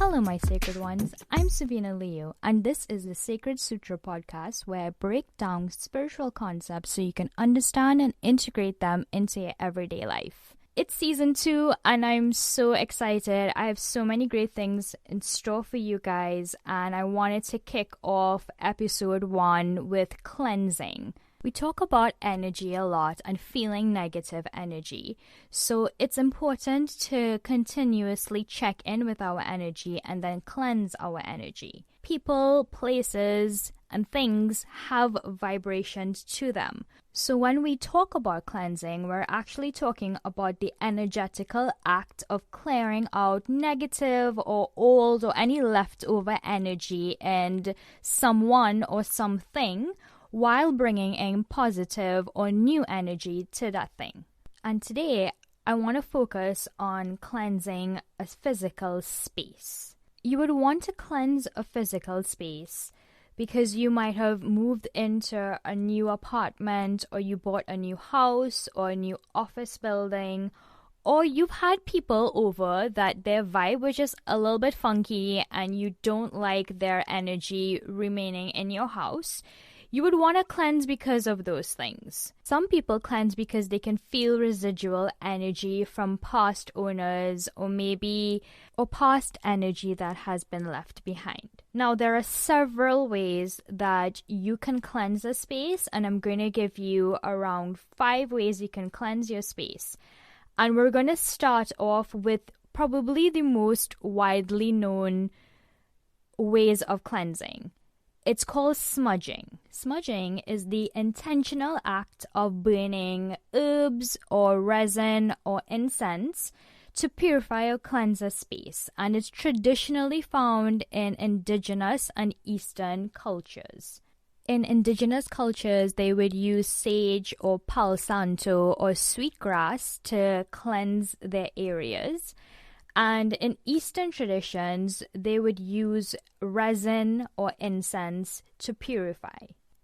Hello, my sacred ones. I'm Savina Leo, and this is the Sacred Sutra Podcast, where I break down spiritual concepts so you can understand and integrate them into your everyday life. It's season 2, and I'm so excited. I have so many great things in store for you guys, and I wanted to kick off episode 1 with cleansing. We talk about energy a lot and feeling negative energy, so it's important to continuously check in with our energy and then cleanse our energy. People, places, and things have vibrations to them. So when we talk about cleansing, we're actually talking about the energetical act of clearing out negative or old or any leftover energy in someone or something, while bringing in positive or new energy to that thing. And today, I want to focus on cleansing a physical space. You would want to cleanse a physical space because you might have moved into a new apartment, or you bought a new house or a new office building, or you've had people over that their vibe was just a little bit funky and you don't like their energy remaining in your house. You would want to cleanse because of those things. Some people cleanse because they can feel residual energy from past owners or past energy that has been left behind. Now, there are several ways that you can cleanse a space, and I'm going to give you around 5 ways you can cleanse your space. And we're going to start off with probably the most widely known ways of cleansing. It's called smudging. Smudging is the intentional act of burning herbs or resin or incense to purify or cleanse a space, and it's traditionally found in indigenous and Eastern cultures. In indigenous cultures, they would use sage or palo santo or sweetgrass to cleanse their areas. And in Eastern traditions, they would use resin or incense to purify.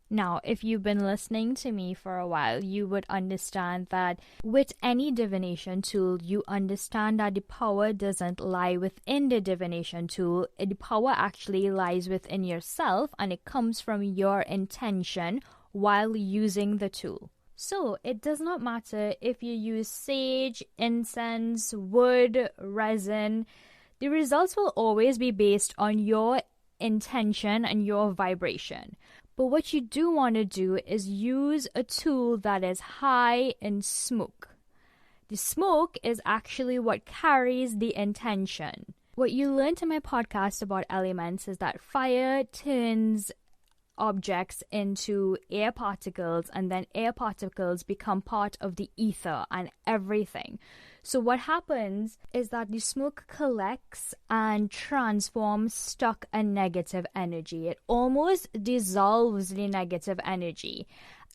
Now, if you've been listening to me for a while, you would understand that with any divination tool, you understand that the power doesn't lie within the divination tool. The power actually lies within yourself, and it comes from your intention while using the tool. So, it does not matter if you use sage, incense, wood, resin. The results will always be based on your intention and your vibration. But what you do want to do is use a tool that is high in smoke. The smoke is actually what carries the intention. What you learned in my podcast about elements is that fire turns objects into air particles, and then air particles become part of the ether and everything. So what happens is that the smoke collects and transforms stuck and negative energy. It almost dissolves the negative energy.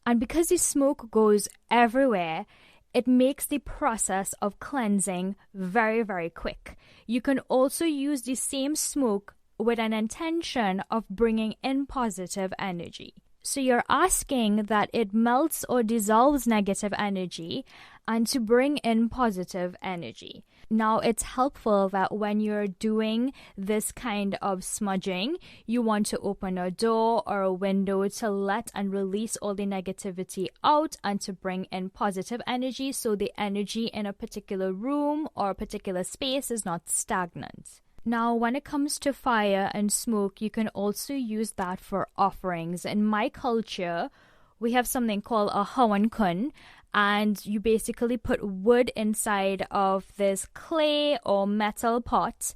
And because the smoke goes everywhere, it makes the process of cleansing very, very quick. You can also use the same smoke with an intention of bringing in positive energy. So you're asking that it melts or dissolves negative energy and to bring in positive energy. Now, it's helpful that when you're doing this kind of smudging, you want to open a door or a window to let and release all the negativity out and to bring in positive energy, so the energy in a particular room or a particular space is not stagnant. Now, when it comes to fire and smoke, you can also use that for offerings. In my culture, we have something called a hawan kun, and you basically put wood inside of this clay or metal pot,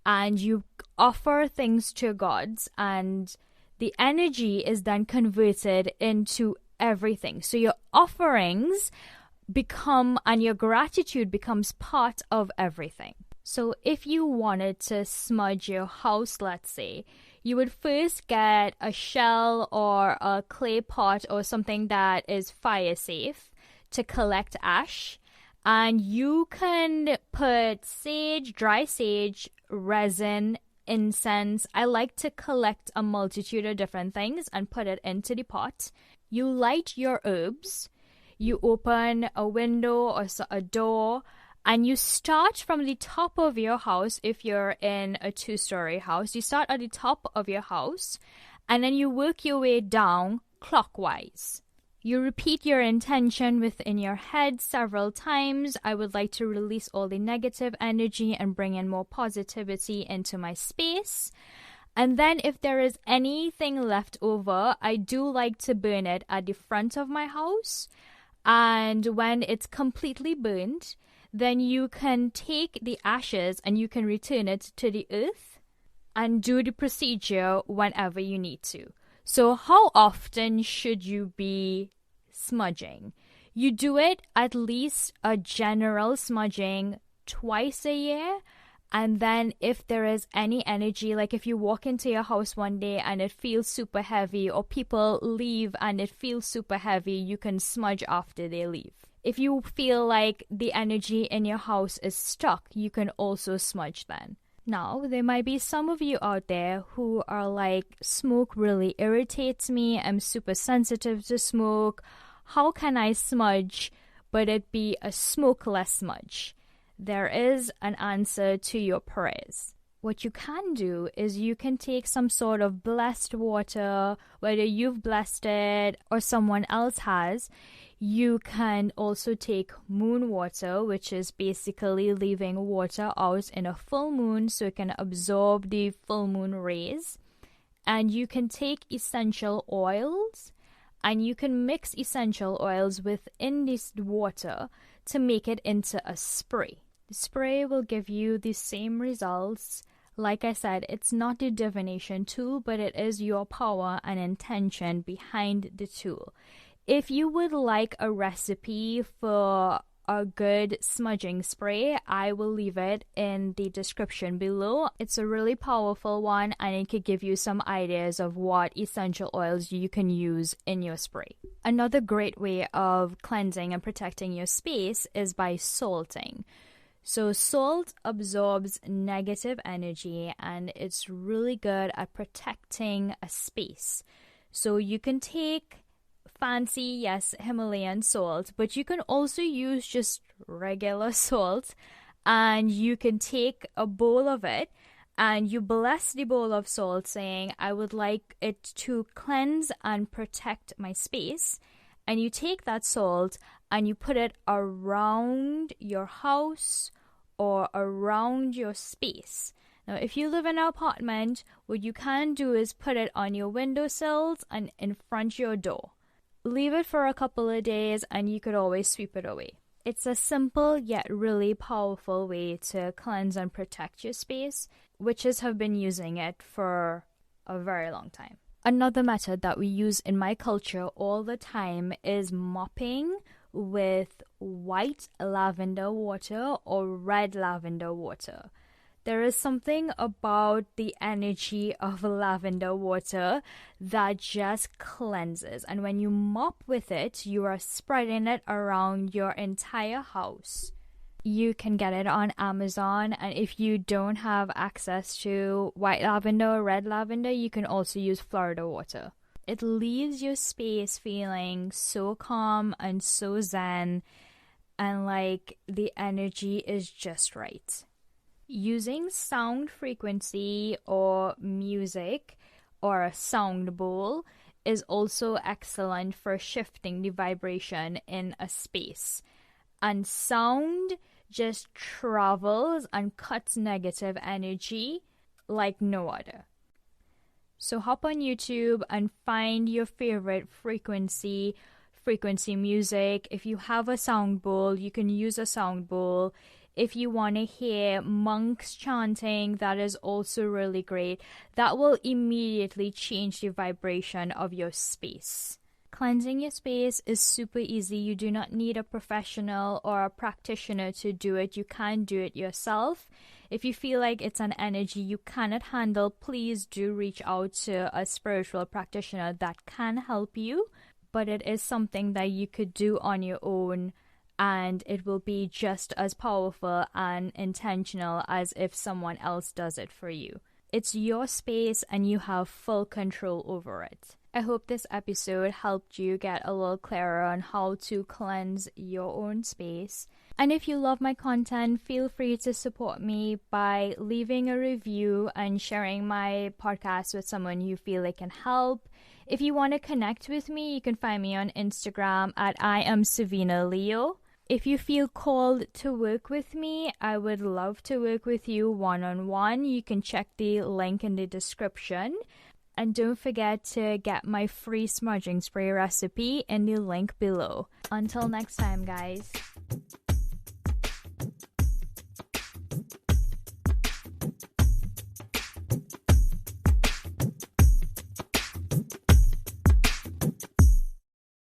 and you offer things to gods, and the energy is then converted into everything. So your offerings become, and your gratitude becomes part of everything. So if you wanted to smudge your house, let's say, you would first get a shell or a clay pot or something that is fire safe to collect ash. And you can put sage, dry sage, resin, incense. I like to collect a multitude of different things and put it into the pot. You light your herbs. You open a window or a door, And you start from the top of your house. If you're in a 2-story house, you start at the top of your house and then you work your way down clockwise. You repeat your intention within your head several times. I would like to release all the negative energy and bring in more positivity into my space. And then if there is anything left over, I do like to burn it at the front of my house. And when it's completely burned, then you can take the ashes and you can return it to the earth and do the procedure whenever you need to. So how often should you be smudging? You do it at least a general smudging twice a year. And then if there is any energy, like if you walk into your house one day and it feels super heavy, or people leave and it feels super heavy, you can smudge after they leave. If you feel like the energy in your house is stuck, you can also smudge then. Now, there might be some of you out there who are like, smoke really irritates me, I'm super sensitive to smoke. How can I smudge but it be a smokeless smudge? There is an answer to your prayers. What you can do is you can take some sort of blessed water, whether you've blessed it or someone else has. You can also take moon water, which is basically leaving water out in a full moon so it can absorb the full moon rays. And you can take essential oils and you can mix essential oils within this water to make it into a spray. The spray will give you the same results. Like I said, it's not a divination tool, but it is your power and intention behind the tool. If you would like a recipe for a good smudging spray, I will leave it in the description below. It's a really powerful one and it could give you some ideas of what essential oils you can use in your spray. Another great way of cleansing and protecting your space is by salting. So salt absorbs negative energy and it's really good at protecting a space. So you can take fancy, yes, Himalayan salt, but you can also use just regular salt, and you can take a bowl of it and you bless the bowl of salt saying, I would like it to cleanse and protect my space. And you take that salt and you put it around your house or around your space. Now, if you live in an apartment, what you can do is put it on your windowsills and in front of your door. Leave it for a couple of days and you could always sweep it away. It's a simple yet really powerful way to cleanse and protect your space. Witches have been using it for a very long time. Another method that we use in my culture all the time is mopping with white lavender water or red lavender water. There is something about the energy of lavender water that just cleanses. And when you mop with it, you are spreading it around your entire house. You can get it on Amazon. And if you don't have access to white lavender or red lavender, you can also use Florida water. It leaves your space feeling so calm and so zen, and like the energy is just right. Using sound frequency or music or a sound bowl is also excellent for shifting the vibration in a space. And sound just travels and cuts negative energy like no other. So hop on YouTube and find your favorite frequency music. If you have a sound bowl, you can use a sound bowl. If you want to hear monks chanting, that is also really great. That will immediately change the vibration of your space. Cleansing your space is super easy. You do not need a professional or a practitioner to do it. You can do it yourself. If you feel like it's an energy you cannot handle, please do reach out to a spiritual practitioner that can help you. But it is something that you could do on your own, and it will be just as powerful and intentional as if someone else does it for you. It's your space and you have full control over it. I hope this episode helped you get a little clearer on how to cleanse your own space. And if you love my content, feel free to support me by leaving a review and sharing my podcast with someone you feel it can help. If you want to connect with me, you can find me on Instagram at I am Savina Leo. If you feel called to work with me, I would love to work with you one-on-one. You can check the link in the description. And don't forget to get my free smudging spray recipe in the link below. Until next time, guys.